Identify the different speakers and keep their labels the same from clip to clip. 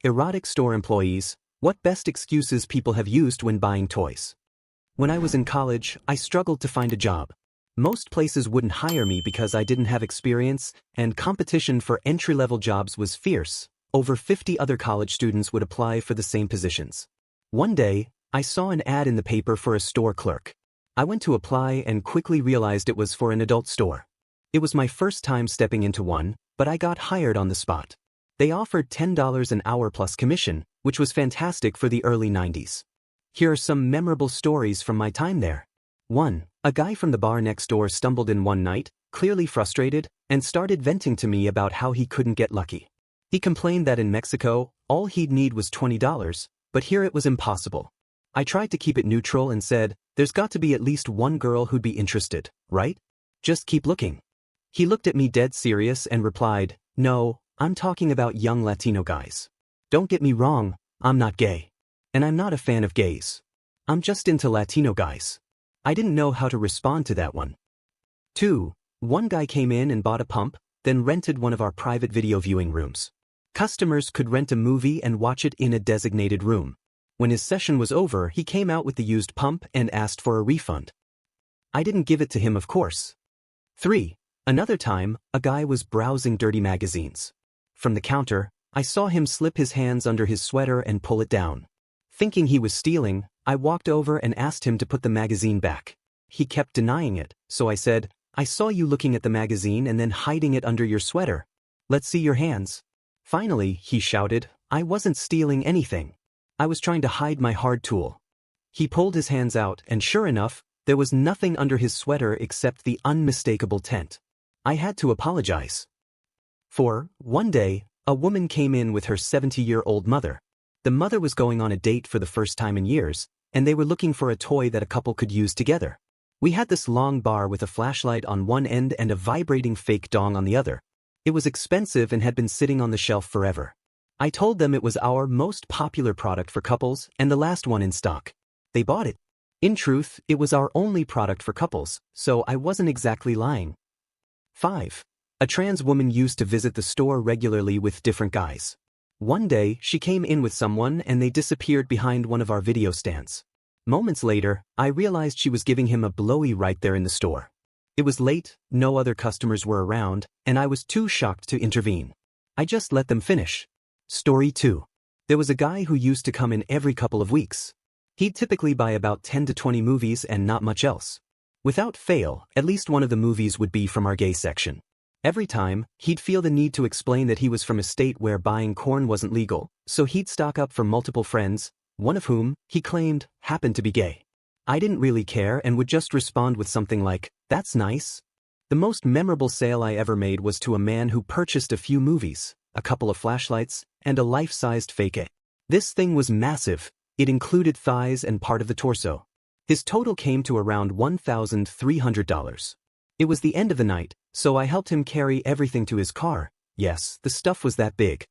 Speaker 1: Erotic store employees, what best excuses people have used when buying toys. When I was in college, I struggled to find a job. Most places wouldn't hire me because I didn't have experience, and competition for entry-level jobs was fierce. Over 50 other college students would apply for the same positions. One day, I saw an ad in the paper for a store clerk. I went to apply and quickly realized it was for an adult store. It was my first time stepping into one, but I got hired on the spot. They offered $10 an hour plus commission, which was fantastic for the early 90s. Here are some memorable stories from my time there. 1. A guy from the bar next door stumbled in one night, clearly frustrated, and started venting to me about how he couldn't get lucky. He complained that in Mexico, all he'd need was $20, but here it was impossible. I tried to keep it neutral and said, "There's got to be at least one girl who'd be interested, right? Just keep looking." He looked at me dead serious and replied, "No, I'm talking about young Latino guys. Don't get me wrong, I'm not gay. And I'm not a fan of gays. I'm just into Latino guys." I didn't know how to respond to that one. 2. One guy came in and bought a pump, then rented one of our private video viewing rooms. Customers could rent a movie and watch it in a designated room. When his session was over, he came out with the used pump and asked for a refund. I didn't give it to him, of course. 3. Another time, a guy was browsing dirty magazines. From the counter, I saw him slip his hands under his sweater and pull it down. Thinking he was stealing, I walked over and asked him to put the magazine back. He kept denying it, so I said, "I saw you looking at the magazine and then hiding it under your sweater. Let's see your hands." Finally, he shouted, "I wasn't stealing anything. I was trying to hide my hard tool." He pulled his hands out, and sure enough, there was nothing under his sweater except the unmistakable tent. I had to apologize. 4. One day, a woman came in with her 70-year-old mother. The mother was going on a date for the first time in years, and they were looking for a toy that a couple could use together. We had this long bar with a flashlight on one end and a vibrating fake dong on the other. It was expensive and had been sitting on the shelf forever. I told them it was our most popular product for couples and the last one in stock. They bought it. In truth, it was our only product for couples, so I wasn't exactly lying. 5. A trans woman used to visit the store regularly with different guys. One day, she came in with someone and they disappeared behind one of our video stands. Moments later, I realized she was giving him a blowy right there in the store. It was late, no other customers were around, and I was too shocked to intervene. I just let them finish. Story 2. There was a guy who used to come in every couple of weeks. He'd typically buy about 10 to 20 movies and not much else. Without fail, at least one of the movies would be from our gay section. Every time, he'd feel the need to explain that he was from a state where buying corn wasn't legal, so he'd stock up for multiple friends, one of whom, he claimed, happened to be gay. I didn't really care and would just respond with something like, "That's nice." The most memorable sale I ever made was to a man who purchased a few movies, a couple of flashlights, and a life-sized fake A. This thing was massive. It included thighs and part of the torso. His total came to around $1,300. It was the end of the night, so I helped him carry everything to his car. Yes, the stuff was that big.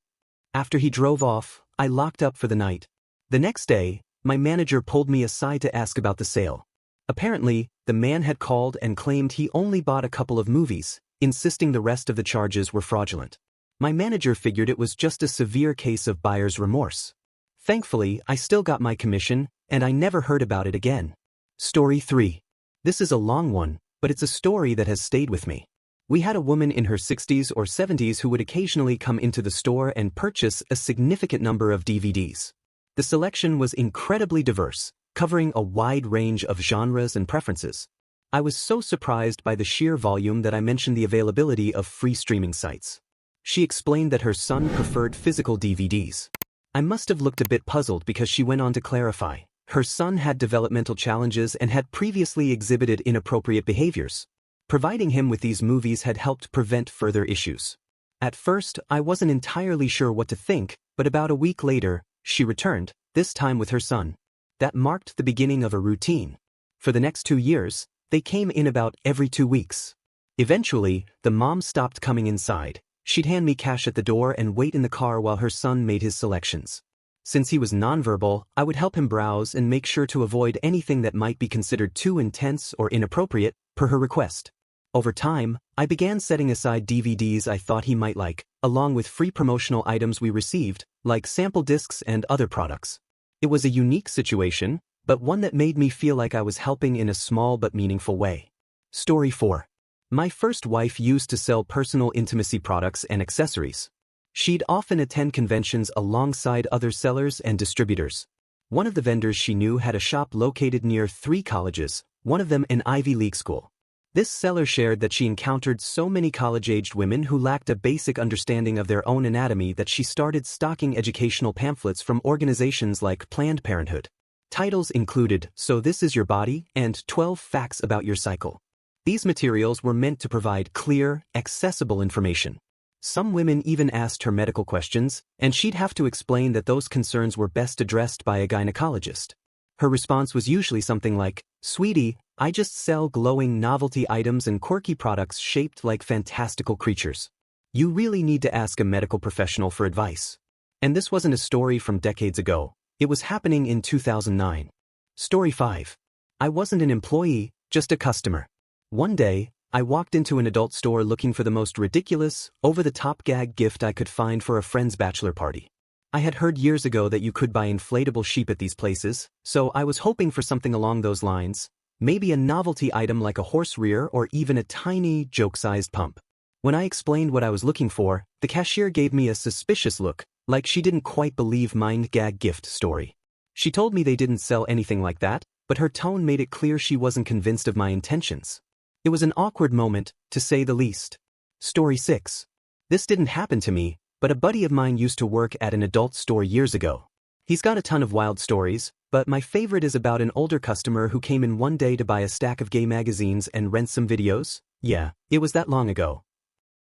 Speaker 1: After he drove off, I locked up for the night. The next day, my manager pulled me aside to ask about the sale. Apparently, the man had called and claimed he only bought a couple of movies, insisting the rest of the charges were fraudulent. My manager figured it was just a severe case of buyer's remorse. Thankfully, I still got my commission, and I never heard about it again. Story 3. This is a long one, but it's a story that has stayed with me. We had a woman in her 60s or 70s who would occasionally come into the store and purchase a significant number of DVDs. The selection was incredibly diverse, covering a wide range of genres and preferences. I was so surprised by the sheer volume that I mentioned the availability of free streaming sites. She explained that her son preferred physical DVDs. I must have looked a bit puzzled because she went on to clarify. Her son had developmental challenges and had previously exhibited inappropriate behaviors. Providing him with these movies had helped prevent further issues. At first, I wasn't entirely sure what to think, but about a week later, she returned, this time with her son. That marked the beginning of a routine. For the next 2 years, they came in about every 2 weeks. Eventually, the mom stopped coming inside. She'd hand me cash at the door and wait in the car while her son made his selections. Since he was nonverbal, I would help him browse and make sure to avoid anything that might be considered too intense or inappropriate, per her request. Over time, I began setting aside DVDs I thought he might like, along with free promotional items we received, like sample discs and other products. It was a unique situation, but one that made me feel like I was helping in a small but meaningful way. Story 4. My first wife used to sell personal intimacy products and accessories. She'd often attend conventions alongside other sellers and distributors. One of the vendors she knew had a shop located near 3 colleges, one of them an Ivy League school. This seller shared that she encountered so many college-aged women who lacked a basic understanding of their own anatomy that she started stocking educational pamphlets from organizations like Planned Parenthood. Titles included, "So This Is Your Body" and 12 Facts About Your Cycle. These materials were meant to provide clear, accessible information. Some women even asked her medical questions, and she'd have to explain that those concerns were best addressed by a gynecologist. Her response was usually something like, "Sweetie, I just sell glowing novelty items and quirky products shaped like fantastical creatures. You really need to ask a medical professional for advice." And this wasn't a story from decades ago. It was happening in 2009. Story 5. I wasn't an employee, just a customer. One day, I walked into an adult store looking for the most ridiculous, over-the-top gag gift I could find for a friend's bachelor party. I had heard years ago that you could buy inflatable sheep at these places, so I was hoping for something along those lines, maybe a novelty item like a horse rear or even a tiny, joke-sized pump. When I explained what I was looking for, the cashier gave me a suspicious look, like she didn't quite believe my gag gift story. She told me they didn't sell anything like that, but her tone made it clear she wasn't convinced of my intentions. It was an awkward moment, to say the least. Story 6. This didn't happen to me, but a buddy of mine used to work at an adult store years ago. He's got a ton of wild stories, but my favorite is about an older customer who came in one day to buy a stack of gay magazines and rent some videos. Yeah, it was that long ago.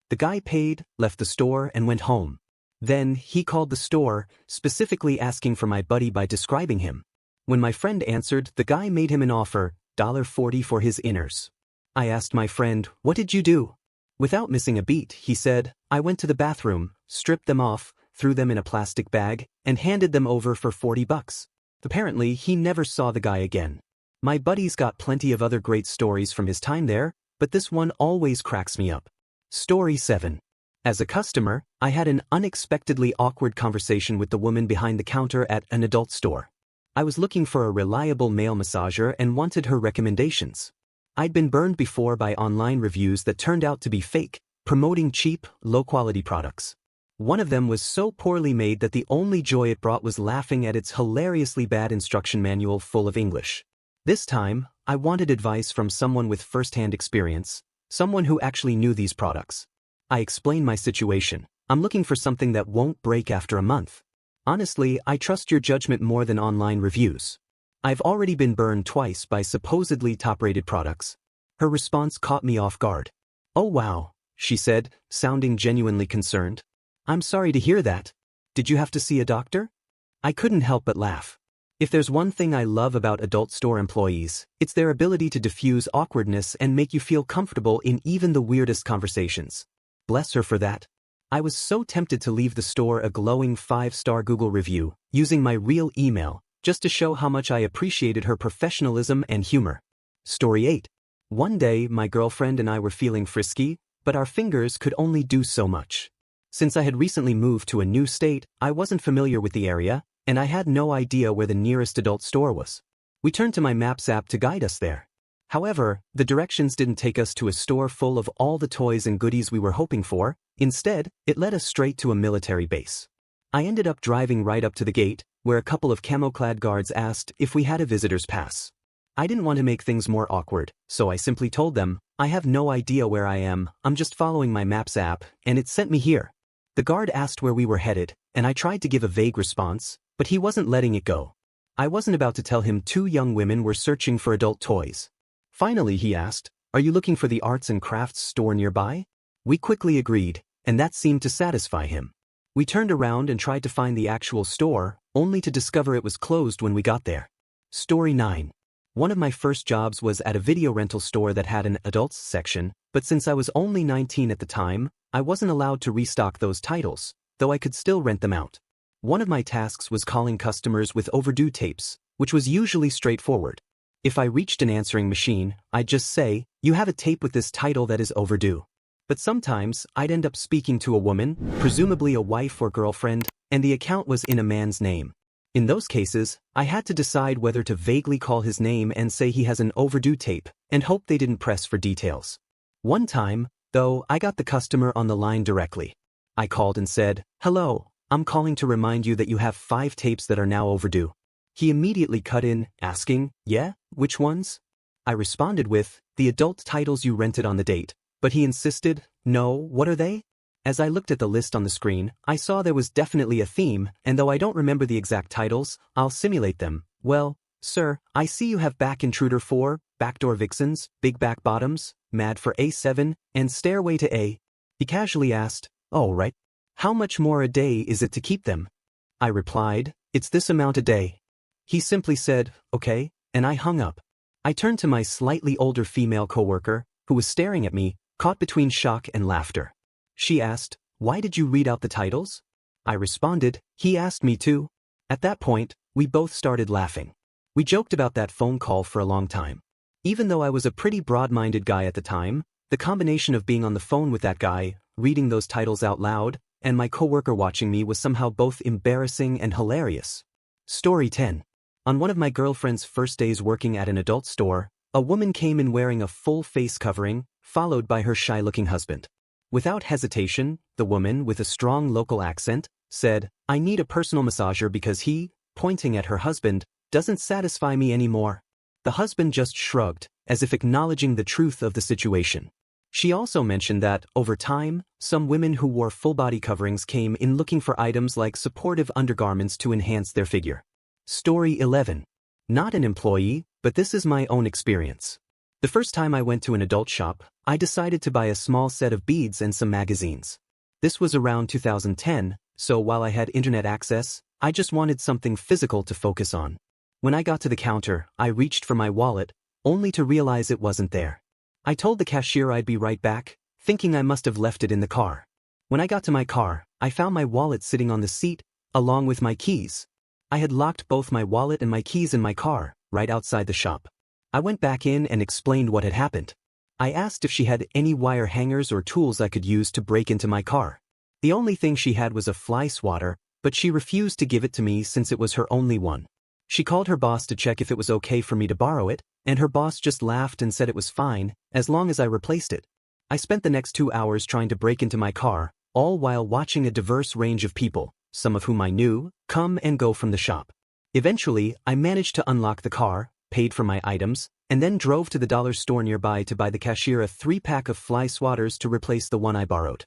Speaker 1: The guy paid, left the store, and went home. Then, he called the store, specifically asking for my buddy by describing him. When my friend answered, the guy made him an offer, $40 for his inners. I asked my friend, "What did you do?" Without missing a beat, he said, "I went to the bathroom, stripped them off, threw them in a plastic bag, and handed them over for $40. Apparently, he never saw the guy again. My buddy's got plenty of other great stories from his time there, but this one always cracks me up. Story 7. As a customer, I had an unexpectedly awkward conversation with the woman behind the counter at an adult store. I was looking for a reliable male massager and wanted her recommendations. I'd been burned before by online reviews that turned out to be fake, promoting cheap, low-quality products. One of them was so poorly made that the only joy it brought was laughing at its hilariously bad instruction manual full of English. This time, I wanted advice from someone with first-hand experience, someone who actually knew these products. I explained my situation. "I'm looking for something that won't break after a month. Honestly, I trust your judgment more than online reviews. I've already been burned twice by supposedly top-rated products." Her response caught me off guard. "Oh wow," she said, sounding genuinely concerned. "I'm sorry to hear that. Did you have to see a doctor?" I couldn't help but laugh. If there's one thing I love about adult store employees, it's their ability to diffuse awkwardness and make you feel comfortable in even the weirdest conversations. Bless her for that. I was so tempted to leave the store a glowing 5-star Google review, using my real email, just to show how much I appreciated her professionalism and humor. Story 8. One day, my girlfriend and I were feeling frisky, but our fingers could only do so much. Since I had recently moved to a new state, I wasn't familiar with the area, and I had no idea where the nearest adult store was. We turned to my Maps app to guide us there. However, the directions didn't take us to a store full of all the toys and goodies we were hoping for. Instead, it led us straight to a military base. I ended up driving right up to the gate, where a couple of camo-clad guards asked if we had a visitor's pass. I didn't want to make things more awkward, so I simply told them, "I have no idea where I am, I'm just following my Maps app, and it sent me here." The guard asked where we were headed, and I tried to give a vague response, but he wasn't letting it go. I wasn't about to tell him 2 young women were searching for adult toys. Finally, he asked, "Are you looking for the arts and crafts store nearby?" We quickly agreed, and that seemed to satisfy him. We turned around and tried to find the actual store, only to discover it was closed when we got there. Story 9. One of my first jobs was at a video rental store that had an adults section, but since I was only 19 at the time, I wasn't allowed to restock those titles, though I could still rent them out. One of my tasks was calling customers with overdue tapes, which was usually straightforward. If I reached an answering machine, I'd just say, "You have a tape with this title that is overdue." But sometimes, I'd end up speaking to a woman, presumably a wife or girlfriend, and the account was in a man's name. In those cases, I had to decide whether to vaguely call his name and say he has an overdue tape, and hope they didn't press for details. One time, though, I got the customer on the line directly. I called and said, "Hello, I'm calling to remind you that you have 5 tapes that are now overdue." He immediately cut in, asking, "Yeah, which ones?" I responded with, "The adult titles you rented on the date," but he insisted, "No, what are they?" As I looked at the list on the screen, I saw there was definitely a theme, and though I don't remember the exact titles, I'll simulate them. "Well, sir, I see you have Back Intruder 4, Backdoor Vixens, Big Back Bottoms, Mad for A7, and Stairway to A." He casually asked, "Oh, right. How much more a day is it to keep them?" I replied, "It's this amount a day." He simply said, "Okay," and I hung up. I turned to my slightly older female coworker, who was staring at me, caught between shock and laughter. She asked, "Why did you read out the titles?" I responded, "He asked me to." At that point, we both started laughing. We joked about that phone call for a long time. Even though I was a pretty broad-minded guy at the time, the combination of being on the phone with that guy, reading those titles out loud, and my coworker watching me was somehow both embarrassing and hilarious. Story 10. On one of my girlfriend's first days working at an adult store, a woman came in wearing a full face covering, followed by her shy-looking husband. Without hesitation, the woman, with a strong local accent, said, "I need a personal massager because he," pointing at her husband, "doesn't satisfy me anymore." The husband just shrugged, as if acknowledging the truth of the situation. She also mentioned that, over time, some women who wore full-body coverings came in looking for items like supportive undergarments to enhance their figure. Story 11. Not an employee, but this is my own experience. The first time I went to an adult shop, I decided to buy a small set of beads and some magazines. This was around 2010, so while I had internet access, I just wanted something physical to focus on. When I got to the counter, I reached for my wallet, only to realize it wasn't there. I told the cashier I'd be right back, thinking I must have left it in the car. When I got to my car, I found my wallet sitting on the seat, along with my keys. I had locked both my wallet and my keys in my car, right outside the shop. I went back in and explained what had happened. I asked if she had any wire hangers or tools I could use to break into my car. The only thing she had was a fly swatter, but she refused to give it to me since it was her only one. She called her boss to check if it was okay for me to borrow it, and her boss just laughed and said it was fine, as long as I replaced it. I spent the next 2 hours trying to break into my car, all while watching a diverse range of people, some of whom I knew, come and go from the shop. Eventually, I managed to unlock the car, paid for my items, and then drove to the dollar store nearby to buy the cashier a 3-pack of fly swatters to replace the one I borrowed.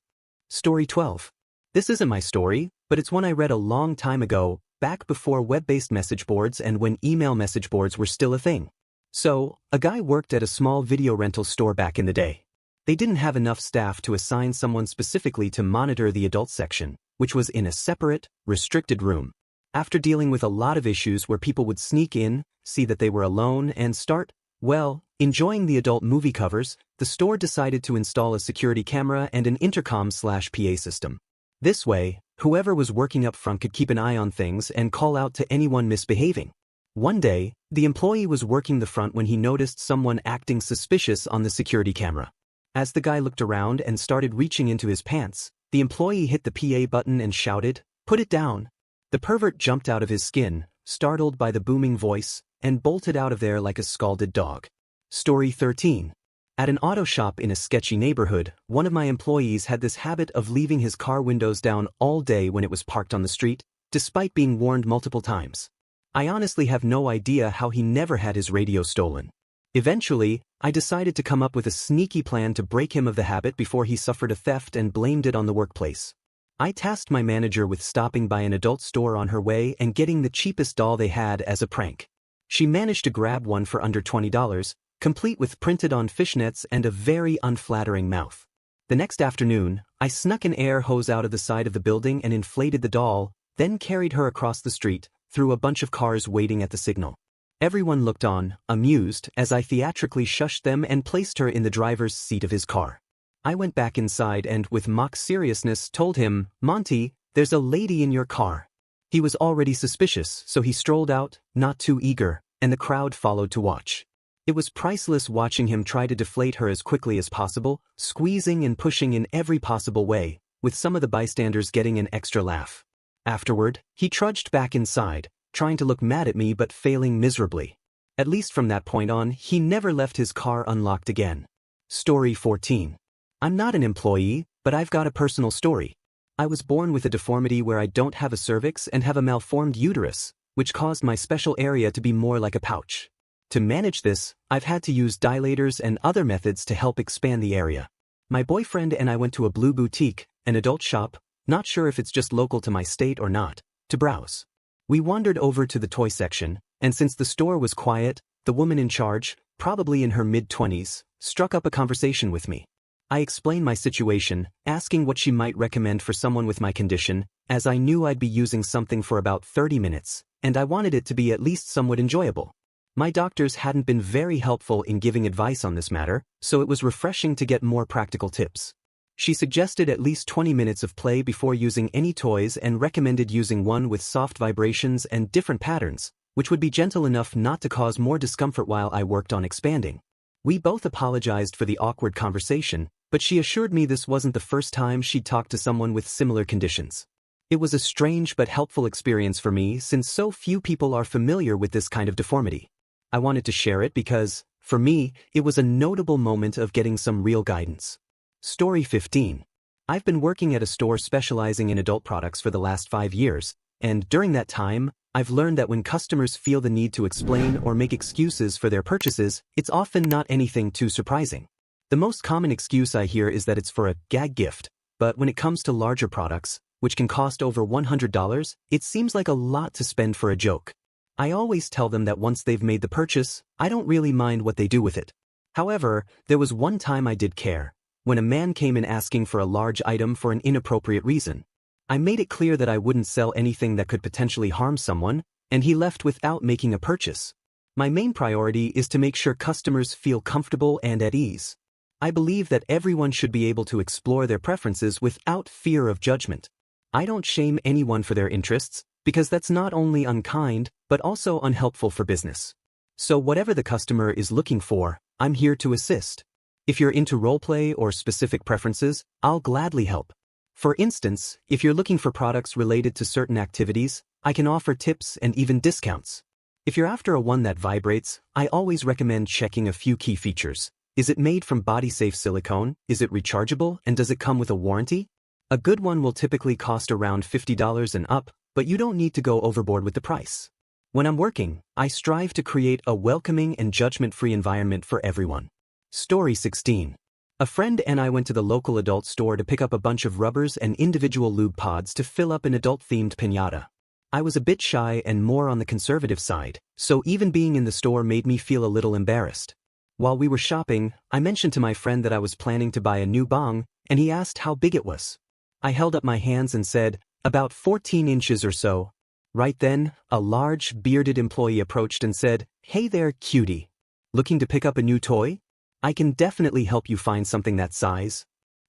Speaker 1: Story 12. This isn't my story, but it's one I read a long time ago, back before web-based message boards and when email message boards were still a thing. So, a guy worked at a small video rental store back in the day. They didn't have enough staff to assign someone specifically to monitor the adult section, which was in a separate, restricted room. After dealing with a lot of issues where people would sneak in, see that they were alone, and start, well, enjoying the adult movie covers, the store decided to install a security camera and an intercom/PA system. This way, whoever was working up front could keep an eye on things and call out to anyone misbehaving. One day, the employee was working the front when he noticed someone acting suspicious on the security camera. As the guy looked around and started reaching into his pants, the employee hit the PA button and shouted, "Put it down." The pervert jumped out of his skin, startled by the booming voice, and bolted out of there like a scalded dog. Story 13. At an auto shop in a sketchy neighborhood, one of my employees had this habit of leaving his car windows down all day when it was parked on the street, despite being warned multiple times. I honestly have no idea how he never had his radio stolen. Eventually, I decided to come up with a sneaky plan to break him of the habit before he suffered a theft and blamed it on the workplace. I tasked my manager with stopping by an adult store on her way and getting the cheapest doll they had as a prank. She managed to grab one for under $20, complete with printed-on fishnets and a very unflattering mouth. The next afternoon, I snuck an air hose out of the side of the building and inflated the doll, then carried her across the street, through a bunch of cars waiting at the signal. Everyone looked on, amused, as I theatrically shushed them and placed her in the driver's seat of his car. I went back inside and, with mock seriousness, told him, "Monty, there's a lady in your car." He was already suspicious, so he strolled out, not too eager, and the crowd followed to watch. It was priceless watching him try to deflate her as quickly as possible, squeezing and pushing in every possible way, with some of the bystanders getting an extra laugh. Afterward, he trudged back inside, trying to look mad at me but failing miserably. At least from that point on, he never left his car unlocked again. Story 14. I'm not an employee, but I've got a personal story. I was born with a deformity where I don't have a cervix and have a malformed uterus, which caused my special area to be more like a pouch. To manage this, I've had to use dilators and other methods to help expand the area. My boyfriend and I went to a Blue Boutique, an adult shop, not sure if it's just local to my state or not, to browse. We wandered over to the toy section, and since the store was quiet, the woman in charge, probably in her mid-20s, struck up a conversation with me. I explained my situation, asking what she might recommend for someone with my condition, as I knew I'd be using something for about 30 minutes, and I wanted it to be at least somewhat enjoyable. My doctors hadn't been very helpful in giving advice on this matter, so it was refreshing to get more practical tips. She suggested at least 20 minutes of play before using any toys and recommended using one with soft vibrations and different patterns, which would be gentle enough not to cause more discomfort while I worked on expanding. We both apologized for the awkward conversation, but she assured me this wasn't the first time she'd talked to someone with similar conditions. It was a strange but helpful experience for me since so few people are familiar with this kind of deformity. I wanted to share it because, for me, it was a notable moment of getting some real guidance. Story 15. I've been working at a store specializing in adult products for the last 5 years, and during that time, I've learned that when customers feel the need to explain or make excuses for their purchases, it's often not anything too surprising. The most common excuse I hear is that it's for a gag gift, but when it comes to larger products, which can cost over $100, it seems like a lot to spend for a joke. I always tell them that once they've made the purchase, I don't really mind what they do with it. However, there was one time I did care, when a man came in asking for a large item for an inappropriate reason. I made it clear that I wouldn't sell anything that could potentially harm someone, and he left without making a purchase. My main priority is to make sure customers feel comfortable and at ease. I believe that everyone should be able to explore their preferences without fear of judgment. I don't shame anyone for their interests, because that's not only unkind, but also unhelpful for business. So whatever the customer is looking for, I'm here to assist. If you're into roleplay or specific preferences, I'll gladly help. For instance, if you're looking for products related to certain activities, I can offer tips and even discounts. If you're after a one that vibrates, I always recommend checking a few key features. Is it made from body-safe silicone? Is it rechargeable? And does it come with a warranty? A good one will typically cost around $50 and up, but you don't need to go overboard with the price. When I'm working, I strive to create a welcoming and judgment-free environment for everyone. Story 16. A friend and I went to the local adult store to pick up a bunch of rubbers and individual lube pods to fill up an adult-themed piñata. I was a bit shy and more on the conservative side, so even being in the store made me feel a little embarrassed. While we were shopping, I mentioned to my friend that I was planning to buy a new bong, and he asked how big it was. I held up my hands and said, about 14 inches or so. Right then, a large, bearded employee approached and said, "Hey there, cutie. Looking to pick up a new toy? I can definitely help you find something that size."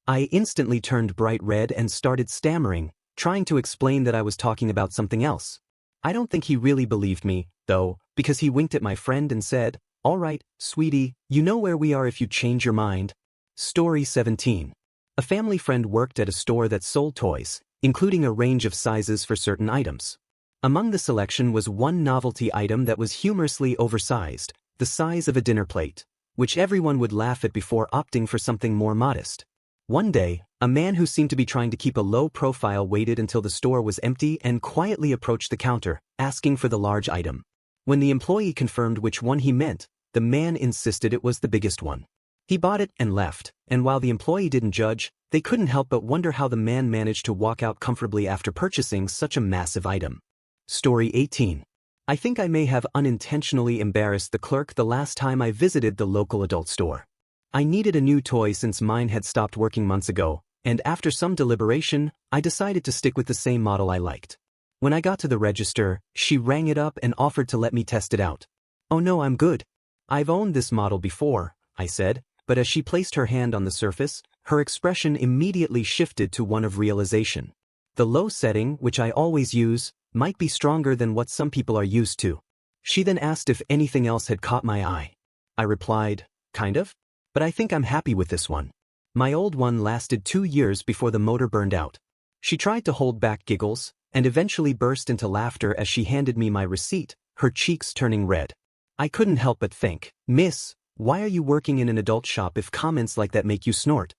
Speaker 1: I instantly turned bright red and started stammering, trying to explain that I was talking about something else. I don't think he really believed me, though, because he winked at my friend and said, "All right, sweetie, you know where we are if you change your mind." Story 17. A family friend worked at a store that sold toys, including a range of sizes for certain items. Among the selection was one novelty item that was humorously oversized, the size of a dinner plate, which everyone would laugh at before opting for something more modest. One day, a man who seemed to be trying to keep a low profile waited until the store was empty and quietly approached the counter, asking for the large item. When the employee confirmed which one he meant, the man insisted it was the biggest one. He bought it and left, and while the employee didn't judge, they couldn't help but wonder how the man managed to walk out comfortably after purchasing such a massive item. Story 18. I think I may have unintentionally embarrassed the clerk the last time I visited the local adult store. I needed a new toy since mine had stopped working months ago, and after some deliberation, I decided to stick with the same model I liked. When I got to the register, she rang it up and offered to let me test it out. "Oh no, I'm good. I've owned this model before," I said, but as she placed her hand on the surface, her expression immediately shifted to one of realization. The low setting, which I always use, might be stronger than what some people are used to. She then asked if anything else had caught my eye. I replied, kind of, but I think I'm happy with this one. My old one lasted 2 years before the motor burned out. She tried to hold back giggles, and eventually burst into laughter as she handed me my receipt, her cheeks turning red. I couldn't help but think, Miss, why are you working in an adult shop if comments like that make you snort?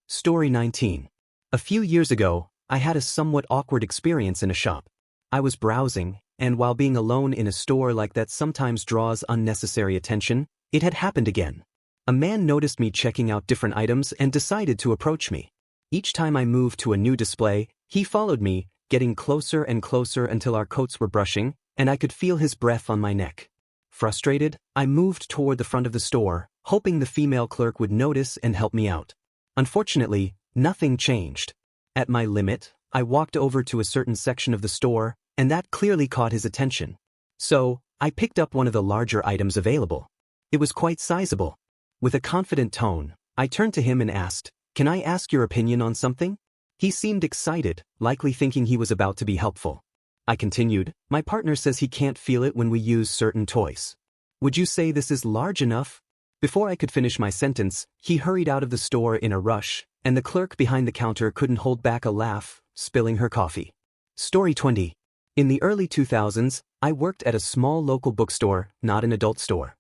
Speaker 1: Story 19. A few years ago, I had a somewhat awkward experience in a shop. I was browsing, and while being alone in a store like that sometimes draws unnecessary attention, it had happened again. A man noticed me checking out different items and decided to approach me. Each time I moved to a new display, he followed me, getting closer and closer until our coats were brushing, and I could feel his breath on my neck. Frustrated, I moved toward the front of the store, hoping the female clerk would notice and help me out. Unfortunately, nothing changed. At my limit, I walked over to a certain section of the store, and that clearly caught his attention. So, I picked up one of the larger items available. It was quite sizable. With a confident tone, I turned to him and asked, "Can I ask your opinion on something?" He seemed excited, likely thinking he was about to be helpful. I continued, "My partner says he can't feel it when we use certain toys. Would you say this is large enough?" Before I could finish my sentence, he hurried out of the store in a rush, and the clerk behind the counter couldn't hold back a laugh, spilling her coffee. Story 20. In the early 2000s, I worked at a small local bookstore, not an adult store.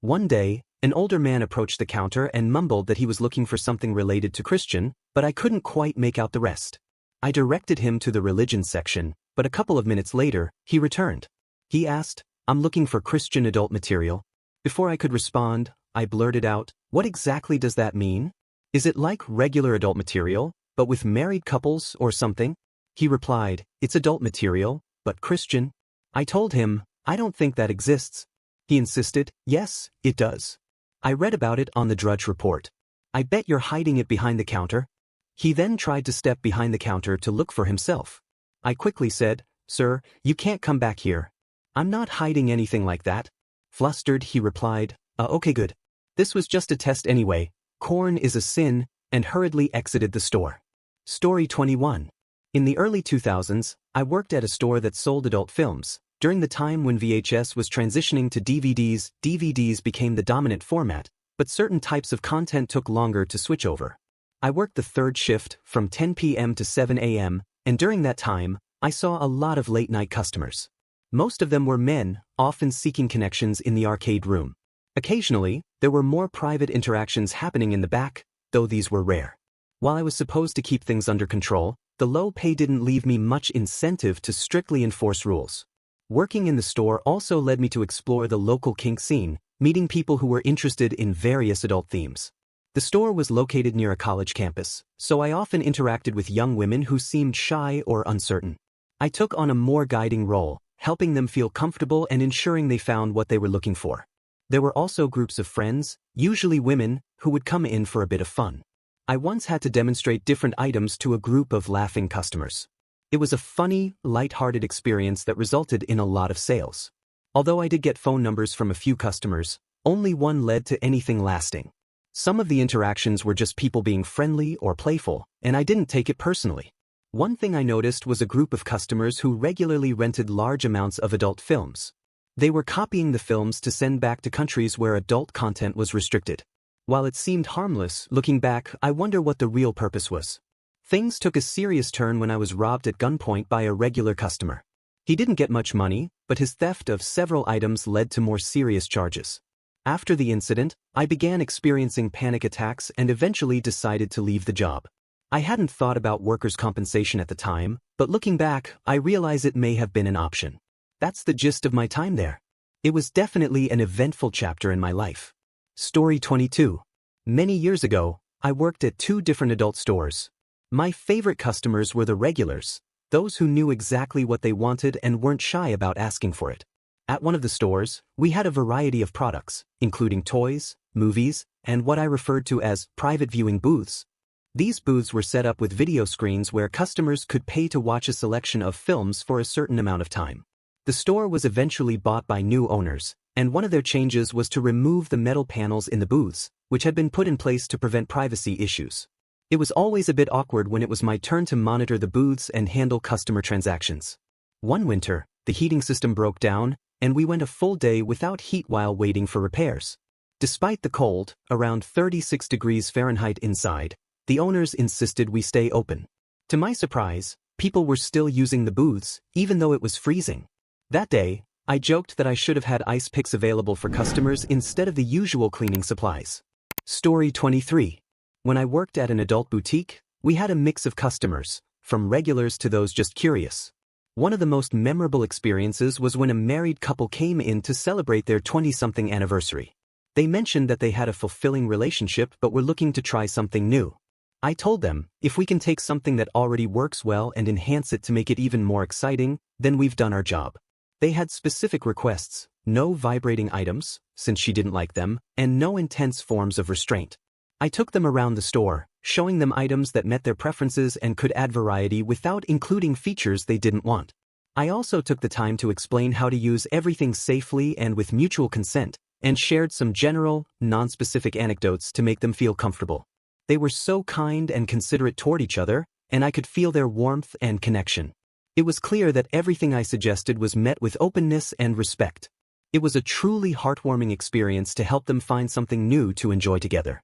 Speaker 1: One day, an older man approached the counter and mumbled that he was looking for something related to Christian, but I couldn't quite make out the rest. I directed him to the religion section, but a couple of minutes later, he returned. He asked, "I'm looking for Christian adult material." Before I could respond, I blurted out, "What exactly does that mean? Is it like regular adult material, but with married couples or something?" He replied, "It's adult material, but Christian." I told him, "I don't think that exists." He insisted, "Yes, it does. I read about it on the Drudge Report. I bet you're hiding it behind the counter." He then tried to step behind the counter to look for himself. I quickly said, "Sir, you can't come back here. I'm not hiding anything like that." Flustered, he replied, "Okay, good. This was just a test anyway. Corn is a sin," and hurriedly exited the store. Story 21. In the early 2000s, I worked at a store that sold adult films. During the time when VHS was transitioning to DVDs, DVDs became the dominant format, but certain types of content took longer to switch over. I worked the third shift from 10 p.m. to 7 a.m., and during that time, I saw a lot of late-night customers. Most of them were men, often seeking connections in the arcade room. Occasionally, there were more private interactions happening in the back, though these were rare. While I was supposed to keep things under control, the low pay didn't leave me much incentive to strictly enforce rules. Working in the store also led me to explore the local kink scene, meeting people who were interested in various adult themes. The store was located near a college campus, so I often interacted with young women who seemed shy or uncertain. I took on a more guiding role, helping them feel comfortable and ensuring they found what they were looking for. There were also groups of friends, usually women, who would come in for a bit of fun. I once had to demonstrate different items to a group of laughing customers. It was a funny, light-hearted experience that resulted in a lot of sales. Although I did get phone numbers from a few customers, only one led to anything lasting. Some of the interactions were just people being friendly or playful, and I didn't take it personally. One thing I noticed was a group of customers who regularly rented large amounts of adult films. They were copying the films to send back to countries where adult content was restricted. While it seemed harmless, looking back, I wonder what the real purpose was. Things took a serious turn when I was robbed at gunpoint by a regular customer. He didn't get much money, but his theft of several items led to more serious charges. After the incident, I began experiencing panic attacks and eventually decided to leave the job. I hadn't thought about workers' compensation at the time, but looking back, I realize it may have been an option. That's the gist of my time there. It was definitely an eventful chapter in my life. Story 22. Many years ago, I worked at 2 different adult stores. My favorite customers were the regulars, those who knew exactly what they wanted and weren't shy about asking for it. At one of the stores, we had a variety of products, including toys, movies, and what I referred to as private viewing booths. These booths were set up with video screens where customers could pay to watch a selection of films for a certain amount of time. The store was eventually bought by new owners, and one of their changes was to remove the metal panels in the booths, which had been put in place to prevent privacy issues. It was always a bit awkward when it was my turn to monitor the booths and handle customer transactions. One winter, the heating system broke down, and we went a full day without heat while waiting for repairs. Despite the cold, around 36 degrees Fahrenheit inside, the owners insisted we stay open. To my surprise, people were still using the booths, even though it was freezing. That day, I joked that I should have had ice picks available for customers instead of the usual cleaning supplies. Story 23. When I worked at an adult boutique, we had a mix of customers, from regulars to those just curious. One of the most memorable experiences was when a married couple came in to celebrate their 20-something anniversary. They mentioned that they had a fulfilling relationship but were looking to try something new. I told them, if we can take something that already works well and enhance it to make it even more exciting, then we've done our job. They had specific requests: no vibrating items, since she didn't like them, and no intense forms of restraint. I took them around the store, showing them items that met their preferences and could add variety without including features they didn't want. I also took the time to explain how to use everything safely and with mutual consent, and shared some general, non-specific anecdotes to make them feel comfortable. They were so kind and considerate toward each other, and I could feel their warmth and connection. It was clear that everything I suggested was met with openness and respect. It was a truly heartwarming experience to help them find something new to enjoy together.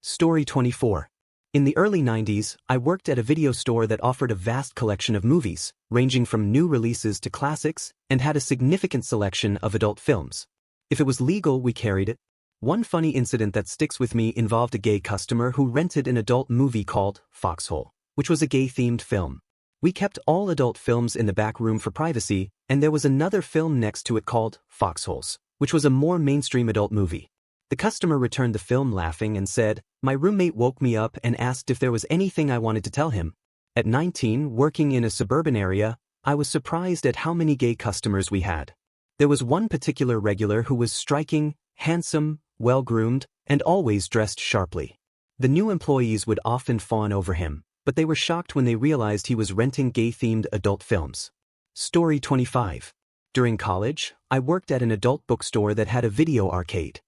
Speaker 1: Story 24. In the early 90s, I worked at a video store that offered a vast collection of movies, ranging from new releases to classics, and had a significant selection of adult films. If it was legal, we carried it. One funny incident that sticks with me involved a gay customer who rented an adult movie called Foxhole, which was a gay-themed film. We kept all adult films in the back room for privacy, and there was another film next to it called Foxholes, which was a more mainstream adult movie. The customer returned the film laughing and said, "My roommate woke me up and asked if there was anything I wanted to tell him." At 19, working in a suburban area, I was surprised at how many gay customers we had. There was one particular regular who was striking, handsome, well-groomed, and always dressed sharply. The new employees would often fawn over him, but they were shocked when they realized he was renting gay-themed adult films. Story 25. During college, I worked at an adult bookstore that had a video arcade.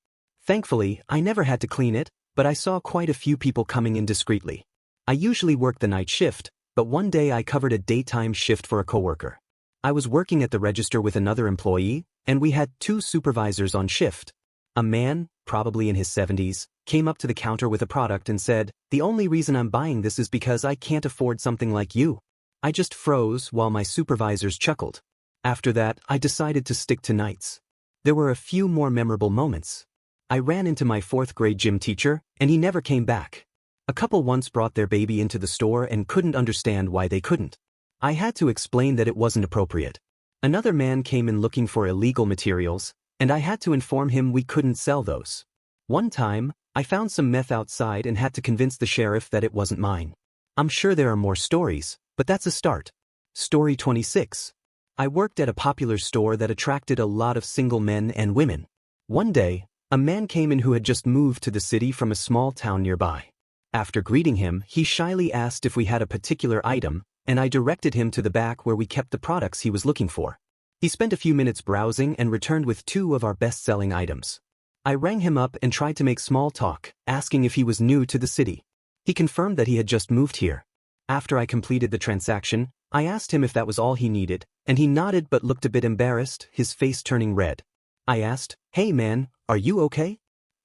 Speaker 1: Thankfully, I never had to clean it, but I saw quite a few people coming in discreetly. I usually worked the night shift, but one day I covered a daytime shift for a coworker. I was working at the register with another employee, and we had two supervisors on shift. A man, probably in his 70s, came up to the counter with a product and said, "The only reason I'm buying this is because I can't afford something like you." I just froze while my supervisors chuckled. After that, I decided to stick to nights. There were a few more memorable moments. I ran into my 4th grade gym teacher, and he never came back. A couple once brought their baby into the store and couldn't understand why they couldn't. I had to explain that it wasn't appropriate. Another man came in looking for illegal materials, and I had to inform him we couldn't sell those. One time, I found some meth outside and had to convince the sheriff that it wasn't mine. I'm sure there are more stories, but that's a start. Story 26. I worked at a popular store that attracted a lot of single men and women. One day, a man came in who had just moved to the city from a small town nearby. After greeting him, he shyly asked if we had a particular item, and I directed him to the back where we kept the products he was looking for. He spent a few minutes browsing and returned with 2 of our best-selling items. I rang him up and tried to make small talk, asking if he was new to the city. He confirmed that he had just moved here. After I completed the transaction, I asked him if that was all he needed, and he nodded but looked a bit embarrassed, his face turning red. I asked, "Hey man, are you okay?"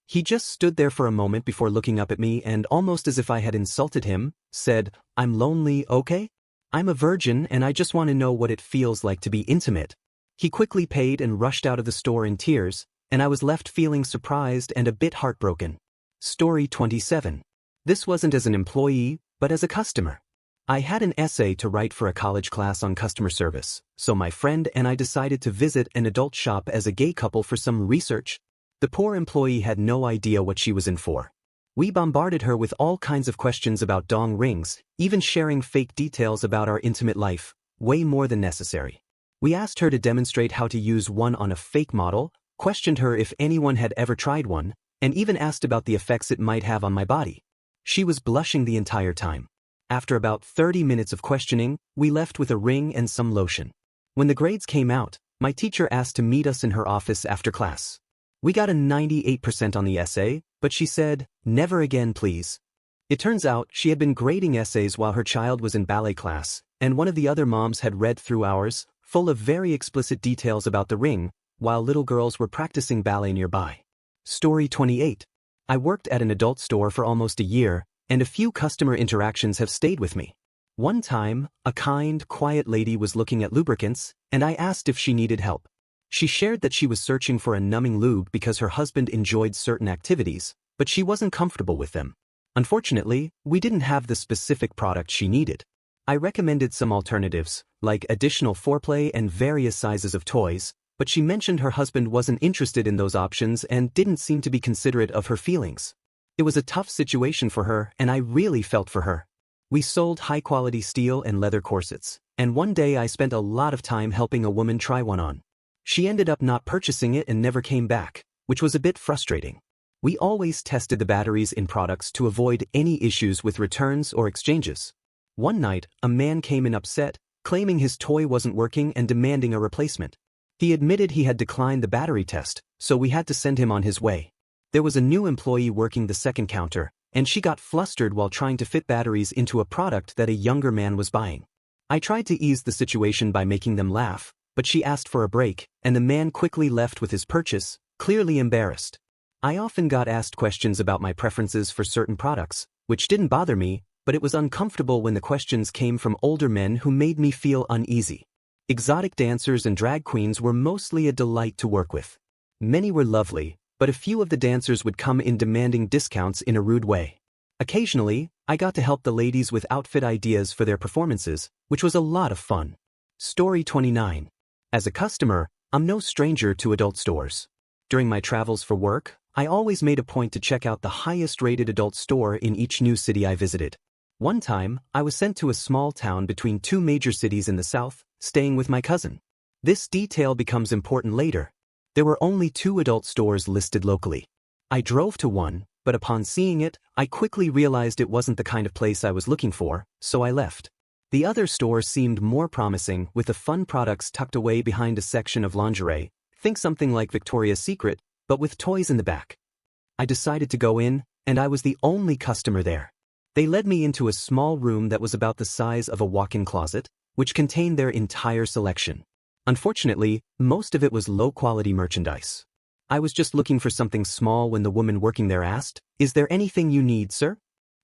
Speaker 1: He just stood there for a moment before looking up at me and, almost as if I had insulted him, said, "I'm lonely, okay? I'm a virgin and I just want to know what it feels like to be intimate." He quickly paid and rushed out of the store in tears, and I was left feeling surprised and a bit heartbroken. Story 27. This wasn't as an employee, but as a customer. I had an essay to write for a college class on customer service, so my friend and I decided to visit an adult shop as a gay couple for some research. The poor employee had no idea what she was in for. We bombarded her with all kinds of questions about dong rings, even sharing fake details about our intimate life, way more than necessary. We asked her to demonstrate how to use one on a fake model, questioned her if anyone had ever tried one, and even asked about the effects it might have on my body. She was blushing the entire time. After about 30 minutes of questioning, we left with a ring and some lotion. When the grades came out, my teacher asked to meet us in her office after class. We got a 98% on the essay, but she said, "Never again, please." It turns out she had been grading essays while her child was in ballet class, and one of the other moms had read through ours, full of very explicit details about the ring, while little girls were practicing ballet nearby. Story 28. I worked at an adult store for almost a year, and a few customer interactions have stayed with me. One time, a kind, quiet lady was looking at lubricants, and I asked if she needed help. She shared that she was searching for a numbing lube because her husband enjoyed certain activities, but she wasn't comfortable with them. Unfortunately, we didn't have the specific product she needed. I recommended some alternatives, like additional foreplay and various sizes of toys, but she mentioned her husband wasn't interested in those options and didn't seem to be considerate of her feelings. It was a tough situation for her, and I really felt for her. We sold high-quality steel and leather corsets, and one day I spent a lot of time helping a woman try one on. She ended up not purchasing it and never came back, which was a bit frustrating. We always tested the batteries in products to avoid any issues with returns or exchanges. One night, a man came in upset, claiming his toy wasn't working and demanding a replacement. He admitted he had declined the battery test, so we had to send him on his way. There was a new employee working the second counter, and she got flustered while trying to fit batteries into a product that a younger man was buying. I tried to ease the situation by making them laugh, but she asked for a break, and the man quickly left with his purchase, clearly embarrassed. I often got asked questions about my preferences for certain products, which didn't bother me, but it was uncomfortable when the questions came from older men who made me feel uneasy. Exotic dancers and drag queens were mostly a delight to work with. Many were lovely, but a few of the dancers would come in demanding discounts in a rude way. Occasionally, I got to help the ladies with outfit ideas for their performances, which was a lot of fun. Story 29. As a customer, I'm no stranger to adult stores. During my travels for work, I always made a point to check out the highest-rated adult store in each new city I visited. One time, I was sent to a small town between two major cities in the south, staying with my cousin. This detail becomes important later. There were only 2 adult stores listed locally. I drove to one, but upon seeing it, I quickly realized it wasn't the kind of place I was looking for, so I left. The other store seemed more promising, with the fun products tucked away behind a section of lingerie. Think something like Victoria's Secret, but with toys in the back. I decided to go in, and I was the only customer there. They led me into a small room that was about the size of a walk-in closet, which contained their entire selection. Unfortunately, most of it was low-quality merchandise. I was just looking for something small when the woman working there asked, "Is there anything you need, sir?"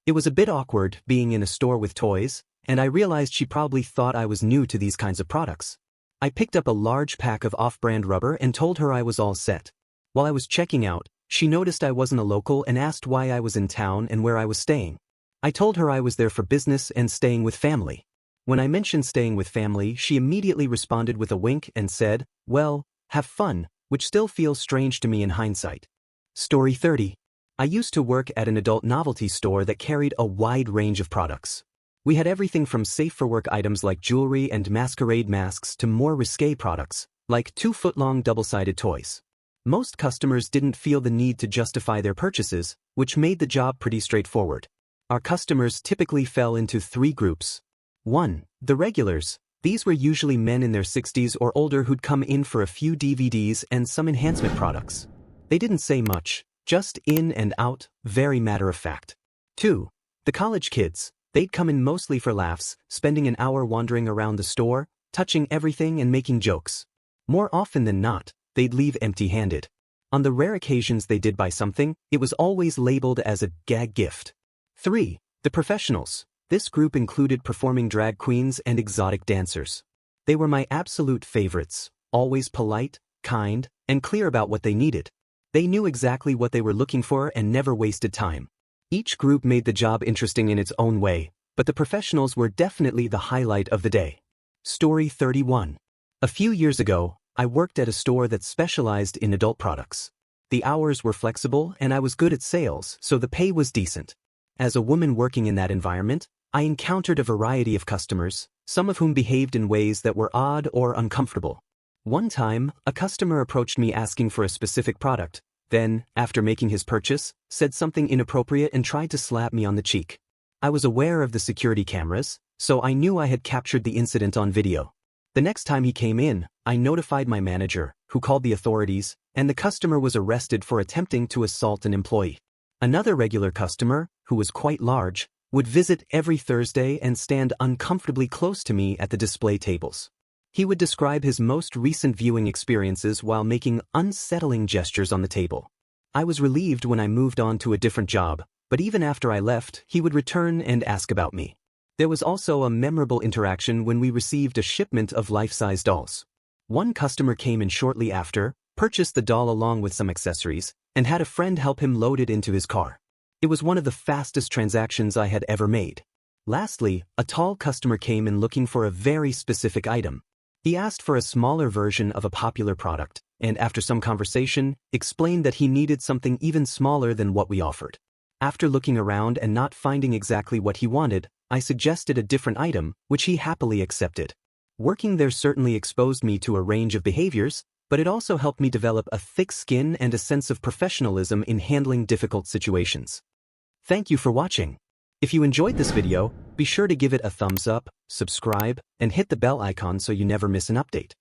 Speaker 1: It was a bit awkward being in a store with toys, and I realized she probably thought I was new to these kinds of products. I picked up a large pack of off-brand rubber and told her I was all set. While I was checking out, she noticed I wasn't a local and asked why I was in town and where I was staying. I told her I was there for business and staying with family. When I mentioned staying with family, she immediately responded with a wink and said, "Well, have fun," which still feels strange to me in hindsight. Story 30. I used to work at an adult novelty store that carried a wide range of products. We had everything from safe-for-work items like jewelry and masquerade masks to more risque products, like 2-foot-long double-sided toys. Most customers didn't feel the need to justify their purchases, which made the job pretty straightforward. Our customers typically fell into 3 groups. 1. The regulars. These were usually men in their 60s or older who'd come in for a few DVDs and some enhancement products. They didn't say much, just in and out, very matter-of-fact. 2. The college kids. They'd come in mostly for laughs, spending an hour wandering around the store, touching everything and making jokes. More often than not, they'd leave empty-handed. On the rare occasions they did buy something, it was always labeled as a gag gift. 3. The professionals. This group included performing drag queens and exotic dancers. They were my absolute favorites, always polite, kind, and clear about what they needed. They knew exactly what they were looking for and never wasted time. Each group made the job interesting in its own way, but the professionals were definitely the highlight of the day. Story 31. A few years ago, I worked at a store that specialized in adult products. The hours were flexible and I was good at sales, so the pay was decent. As a woman working in that environment, I encountered a variety of customers, some of whom behaved in ways that were odd or uncomfortable. One time, a customer approached me asking for a specific product, then, after making his purchase, said something inappropriate and tried to slap me on the cheek. I was aware of the security cameras, so I knew I had captured the incident on video. The next time he came in, I notified my manager, who called the authorities, and the customer was arrested for attempting to assault an employee. Another regular customer, who was quite large, would visit every Thursday and stand uncomfortably close to me at the display tables. He would describe his most recent viewing experiences while making unsettling gestures on the table. I was relieved when I moved on to a different job, but even after I left, he would return and ask about me. There was also a memorable interaction when we received a shipment of life-size dolls. One customer came in shortly after, purchased the doll along with some accessories, and had a friend help him load it into his car. It was one of the fastest transactions I had ever made. Lastly, a tall customer came in looking for a very specific item. He asked for a smaller version of a popular product, and after some conversation, explained that he needed something even smaller than what we offered. After looking around and not finding exactly what he wanted, I suggested a different item, which he happily accepted. Working there certainly exposed me to a range of behaviors, but it also helped me develop a thick skin and a sense of professionalism in handling difficult situations. Thank you for watching. If you enjoyed this video, be sure to give it a thumbs up, subscribe, and hit the bell icon so you never miss an update.